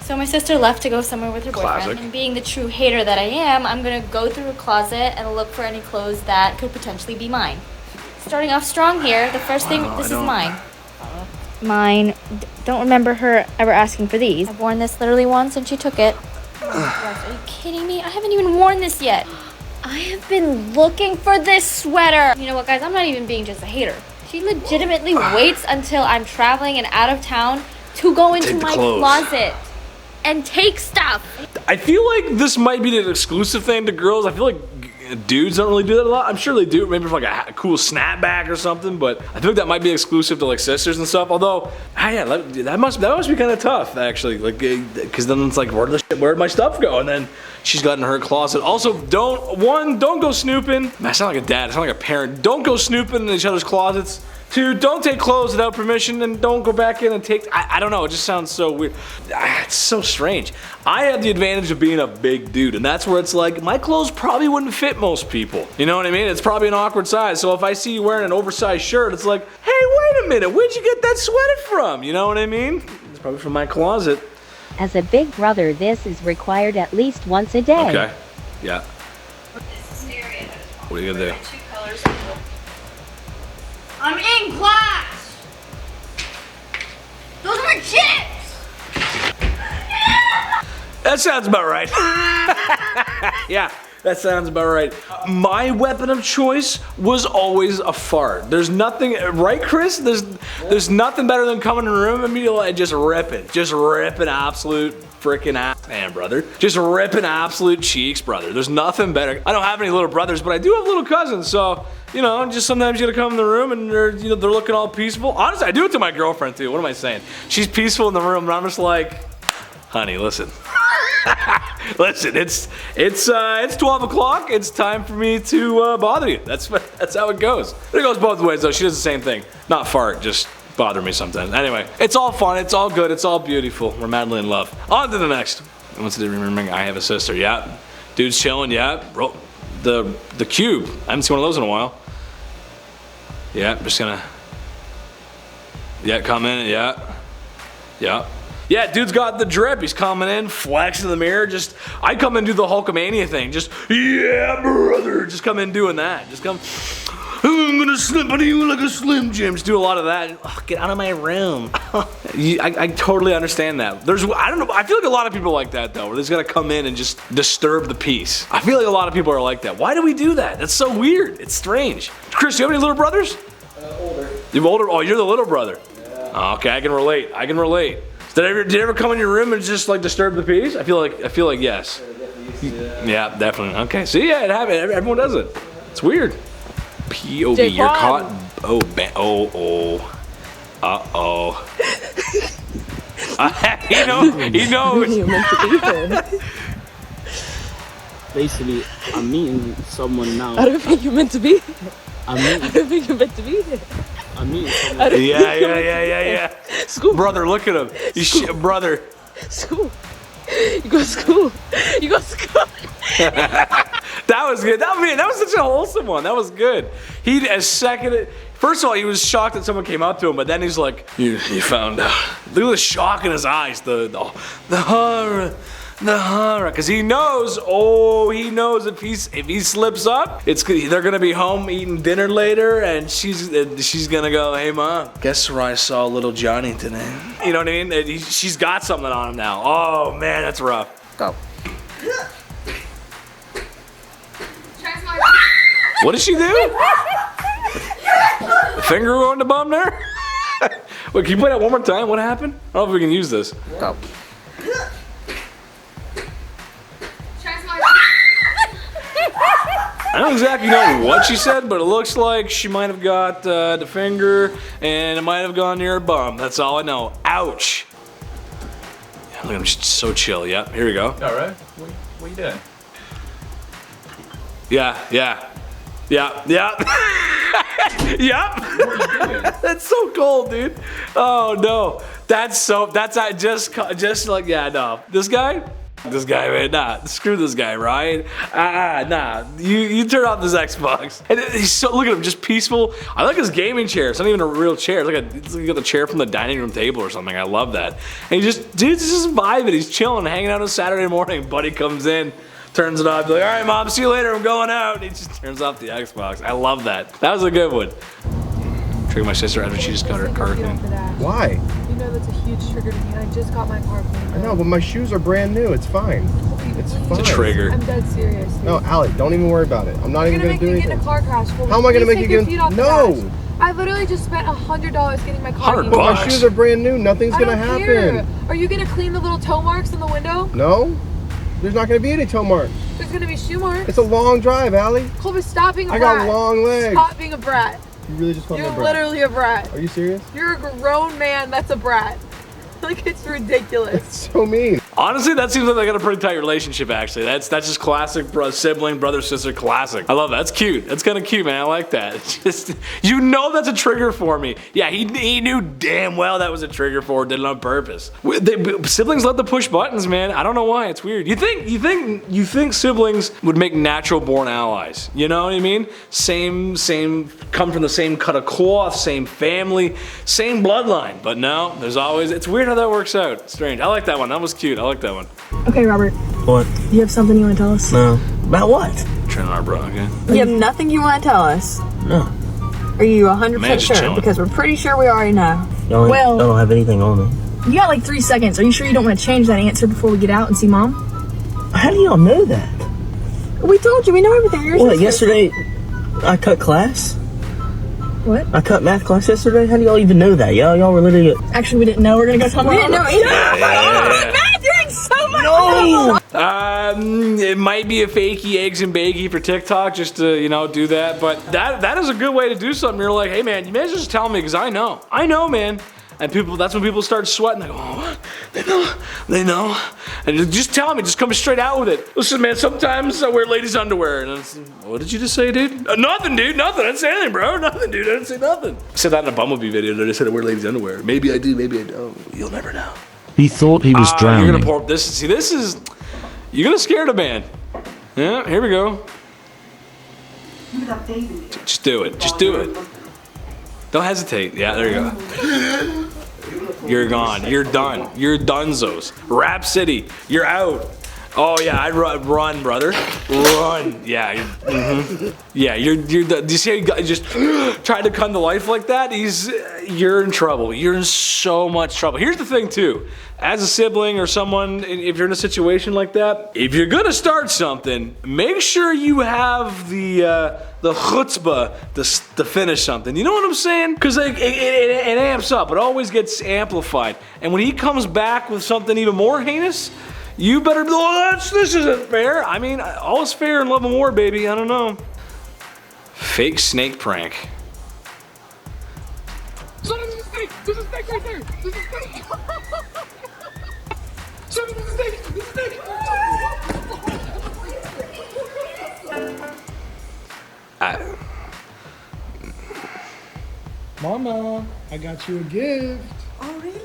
So my sister left to go somewhere with her boyfriend. Classic. And being the true hater that I am, I'm gonna go through her closet and look for any clothes that could potentially be mine. Starting off strong here, the first thing, this is mine. Mine. Don't remember her ever asking for these. I've worn this literally once and she took it. Oh my gosh, are you kidding me? I haven't even worn this yet. I have been looking for this sweater. You know what, guys? I'm not even being just a hater. She legitimately waits until I'm traveling and out of town to go into my closet and take stuff. I feel like this might be an exclusive thing to girls. I feel like dudes don't really do that a lot. I'm sure they do, maybe for like a cool snapback or something, but I feel like that might be exclusive to like sisters and stuff. Although, yeah, that must be kind of tough actually, like, because then it's like, where'd my stuff go? And then she's got in her closet. Also, don't go snooping. I sound like a dad. I sound like a parent. Don't go snooping in each other's closets. 2, don't take clothes without permission, and don't go back in and take. I don't know. It just sounds so weird. It's so strange. I have the advantage of being a big dude, and that's where it's like my clothes probably wouldn't fit most people. You know what I mean? It's probably an awkward size. So if I see you wearing an oversized shirt, it's like, hey, wait a minute, where'd you get that sweater from? You know what I mean? It's probably from my closet. As a big brother, this is required at least once a day. Okay. Yeah. What are you gonna do? I'm in class! Those are chips! That sounds about right. Yeah, that sounds about right. My weapon of choice was always a fart. There's nothing, right, Chris? There's nothing better than coming in a room immediately and just ripping absolute freaking ass, man, brother. Just ripping absolute cheeks, brother. There's nothing better. I don't have any little brothers, but I do have little cousins, so. You know, just sometimes you gotta come in the room and they're looking all peaceful. Honestly, I do it to my girlfriend too. What am I saying? She's peaceful in the room, and I'm just like, honey, listen. Listen, it's 12 o'clock. It's time for me to bother you. That's how it goes. It goes both ways though. She does the same thing. Not fart, just bother me sometimes. Anyway, it's all fun. It's all good. It's all beautiful. We're madly in love. On to the next. Once I remembering, I have a sister. Yeah, dude's chilling. Yeah, bro. The cube. I haven't seen one of those in a while. Yeah, just gonna. Yeah, come in. Yeah. Yeah, dude's got the drip. He's coming in, flexing in the mirror. I come in and do the Hulkamania thing. Yeah, brother. Just come in doing that. Just come. I'm gonna slip on you like a Slim Jim. Just do a lot of that. Oh, get out of my room. I totally understand that. I don't know. I feel like a lot of people like that though, where they just gotta come in and just disturb the peace. I feel like a lot of people are like that. Why do we do that? That's so weird. It's strange. Chris, do you have any little brothers? Older. You have older? Oh, you're the little brother. Yeah. Oh, okay, I can relate. Did it ever come in your room and just like disturb the peace? I feel like yes. Yeah, definitely. Okay, see, yeah, it happens. Everyone does it. It's weird. POV, you're caught. Oh. Uh-oh. He knows. You're meant to be here. Basically, I'm meeting someone now. I don't think you're meant to be here. I don't think you're meant to be here. I'm meeting someone. Yeah. School. Brother, look at him. Brother. School. You go to school. That was good. That was such a wholesome one. That was good. First of all, he was shocked that someone came up to him, but then he's like, "You found out." Look at the shock in his eyes. The horror, because he knows. Oh, he knows if he slips up, they're gonna be home eating dinner later, and she's gonna go, "Hey, mom, guess where I saw little Johnny today?" You know what I mean? She's got something on him now. Oh man, that's rough. Go. What did she do? Finger on the bum there? Wait, can you play that one more time? What happened? I don't know if we can use this. Go. I don't exactly know what she said, but it looks like she might have got the finger and it might have gone near her bum. That's all I know. Ouch. Yeah, look at him, just so chill. Yeah, here we go. All right. What are you doing? Yeah. Yep. That's so cold, dude. Oh no. That's just like, yeah, no. This guy, this guy, man. Nah, screw this guy, Ryan. Nah. You turn off this Xbox. And he's so, look at him, just peaceful. I like his gaming chair. It's not even a real chair. It's like a chair from the dining room table or something. I love that. And dude's just vibing. He's chilling, hanging out on Saturday morning. Buddy comes in, turns it off. He's like, all right, Mom, see you later. I'm going out. And he just turns off the Xbox. I love that. That was a good one. Trigger my sister after she just got her car clean. Why? You know that's a huge trigger to me, and I just got my car cleaned. I know, but my shoes are brand new. It's fine. It's fine. It's a trigger. I'm dead serious. Dude. No, Allie, don't even worry about it. I'm not even gonna do You're anything. gonna make me get in a car crash. How am I gonna make you get in? No. I literally just spent $100 getting my car. $100? My shoes are brand new. Nothing's gonna happen. Care. Are you gonna clean the little toe marks in the window? No. There's not gonna be any toe marks. There's gonna be shoe marks. It's a long drive, Allie. Colby, stop being a I brat. got long legs. Stop being a brat. You really just called me a You're brat? literally a brat. Are you serious? You're a grown man that's a brat. Like, it's ridiculous. It's so mean. Honestly, that seems like they got a pretty tight relationship, actually. That's just classic sibling, brother, sister, classic. I love that. That's cute. That's kind of cute, man. I like that. It's just, you know that's a trigger for me. Yeah, he knew damn well that was a trigger for her, did it on purpose. Siblings love to push buttons, man. I don't know why. It's weird. You think siblings would make natural born allies. You know what I mean? Same, come from the same cut of cloth, same family, same bloodline. But no, there's always, it's weird how that works out. It's strange. I like that one. That was cute. I like that one. Okay, Robert. What? You have something you want to tell us? No. About what? Turn on our bro, okay? You have nothing you want to tell us? No. Are you 100% sure? chilling. Because we're pretty sure we already know. I don't have anything on me. You got like 3 seconds. Are you sure you don't want to change that answer before we get out and see Mom? How do y'all know that? We told you. We know everything. You're What, yesterday I cut class? What? I cut math class yesterday? How do y'all even know that? Y'all were literally... Actually, we didn't know. We're going to go tell Mom. We didn't know either. Yeah. Matt, you're doing so much. No! It might be a fakey eggs and baggy for TikTok just to, do that. But that is a good way to do something. You're like, hey, man, you may as well just tell me because I know. I know, man. And that's when people start sweating. They go, oh, they know. And just tell me, just come straight out with it. Listen, man, sometimes I wear ladies' underwear. And it's, what did you just say, dude? Nothing, dude, nothing. I didn't say anything, bro. Nothing, dude, I didn't say nothing. I said that in a Bumblebee video that I said I wear ladies' underwear. Maybe I do, maybe I don't. You'll never know. He thought he was drowning. You're gonna pour up this. See, this is, you're gonna scare the man. Yeah, here we go. Just do it, just do it. Don't hesitate. Yeah, there you go. You're gone. You're done. You're donezos. Rap City. You're out. Oh yeah, I'd run, brother. Run. Yeah. Yeah. You're. Do you see how you just tried to come to life like that? You're in trouble. You're in so much trouble. Here's the thing too. As a sibling or someone, if you're in a situation like that, if you're gonna start something, make sure you have the chutzpah to finish something. You know what I'm saying? Because it amps up. It always gets amplified. And when he comes back with something even more heinous, you better be, this isn't fair. I mean, all is fair in love and war, baby. I don't know. Fake snake prank. Son, there's a snake! There's a snake right there! There's a snake! Son, there's a snake! There's a snake! Mama, I got you a gift. Oh, really?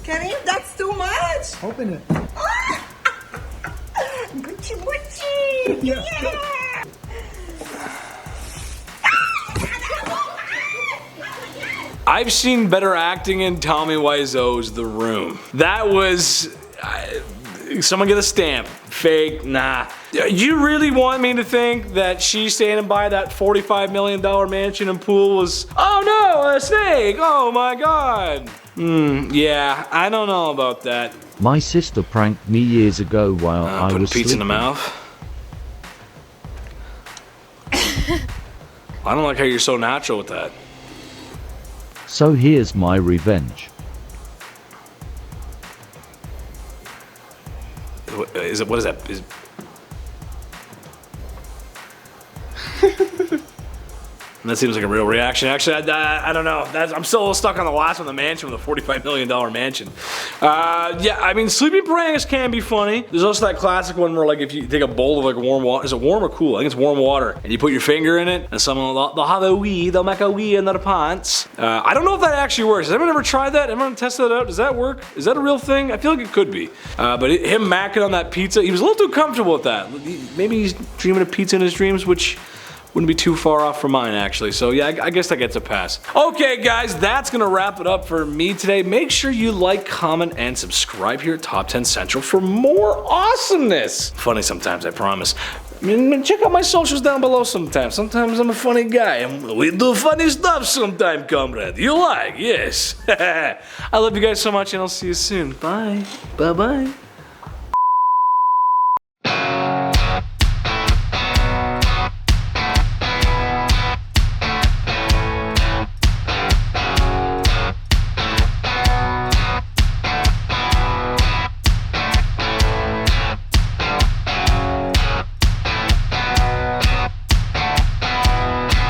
Karim, that's too much. Open it. Gucci, Gucci. Yeah. I've seen better acting in Tommy Wiseau's The Room. That was... someone get a stamp. Fake, nah. You really want me to think that she standing by that $45 million mansion and pool was, oh no, a snake, oh my god. Yeah, I don't know about that. My sister pranked me years ago while I putting was pizza sleeping. in the mouth. I don't like how you're so natural with that. So here's my revenge. What is that? That seems like a real reaction. Actually, I don't know. I'm still a little stuck on the last one, the mansion with the $45 million mansion. Yeah, I mean, sleeping piranhas can be funny. There's also that classic one where, like, if you take a bowl of, like, warm water. Is it warm or cool? I think it's warm water. And you put your finger in it, and someone, they'll have a wee. They'll make a wee in their pants. I don't know if that actually works. Has anyone ever tried that? Everyone tested that out? Does that work? Is that a real thing? I feel like it could be. But him macking on that pizza, he was a little too comfortable with that. Maybe he's dreaming of pizza in his dreams, which wouldn't be too far off from mine, actually. So yeah, I guess that gets a pass. Okay, guys, that's gonna wrap it up for me today. Make sure you like, comment, and subscribe here at Top 10 Central for more awesomeness. Funny sometimes, I promise. Check out my socials down below sometimes. Sometimes I'm a funny guy, and we do funny stuff sometime, comrade. You like? Yes. I love you guys so much, and I'll see you soon. Bye. Bye-bye.